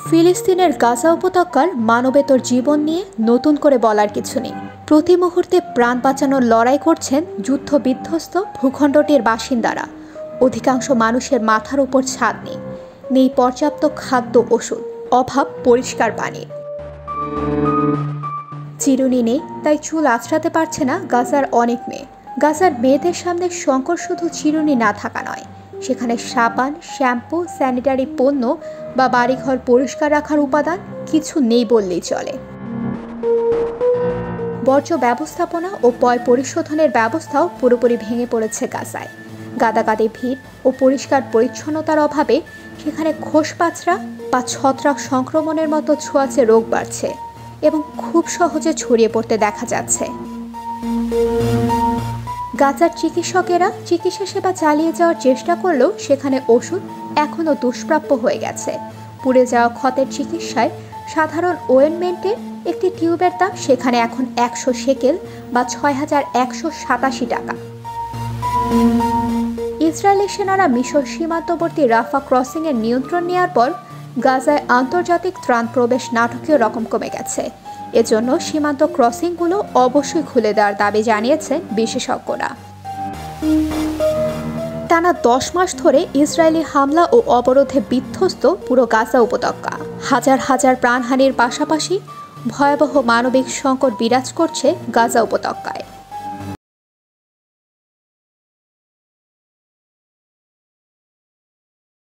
ফিলিস্তিনের গাজা উপত্যকার মানবেতর জীবন নিয়ে নতুন করে বলার কিছু নেই। প্রতি মুহূর্তে প্রাণ বাঁচানোর লড়াই করছেন যুদ্ধবিধ্বস্ত ভূখণ্ডটির বাসিন্দারা। অধিকাংশ মানুষের মাথার উপর ছাদ নেই, নেই পর্যাপ্ত খাদ্য, ওষুধ, অভাব পরিষ্কার পানির। চিরুনি নেই, তাই চুল আঁচড়াতে পারছে না গাজার অনেক মেয়ে। গাজার মেয়েদের সামনে সংকট শুধু চিরুনি না থাকা নয়, সেখানে সাবান, শ্যাম্পু, স্যানিটারি পণ্য বা বাড়িঘর পরিষ্কার রাখার উপাদান কিছু নেই বললেই চলে। বর্জ্য ব্যবস্থাপনা ও পয় পরিশোধনের ব্যবস্থাও পুরোপুরি ভেঙে পড়েছে গাজায়। গাদাগাদি ভিড় ও পরিষ্কার পরিচ্ছন্নতার অভাবে সেখানে খোসপাচড়া বা ছত্রাক সংক্রমণের মতো ছোঁয়াচে রোগ বাড়ছে এবং খুব সহজে ছড়িয়ে পড়তে দেখা যাচ্ছে। গাজার চিকিৎসকেরা চিকিৎসা সেবা চালিয়ে যাওয়ার চেষ্টা করলেও সেখানে ওষুধ এখনও দুষ্প্রাপ্য হয়ে গেছে। পুড়ে যাওয়া ক্ষতের চিকিৎসায় সাধারণ ওয়েনমেন্টের একটি টিউবের দাম সেখানে এখন 100 শেকেল বা 6187 টাকা। ইসরায়েলি সেনারা মিশর সীমান্তবর্তী রাফা ক্রসিংয়ের নিয়ন্ত্রণ নেওয়ার পর গাজায় আন্তর্জাতিক ত্রাণ প্রবেশ নাটকীয় রকম কমে গেছে। এজন্য সীমান্ত ক্রসিংগুলো অবশ্যই খুলে দেওয়ার দাবি জানিয়েছেন বিশেষজ্ঞরা। টানা 10 মাস ধরে ইসরায়েলি হামলা ও অবরোধে বিধ্বস্ত পুরো গাজা উপত্যকা। হাজার হাজার প্রাণহানির পাশাপাশি ভয়াবহ মানবিক সংকট বিরাজ করছে গাজা উপত্যকায়।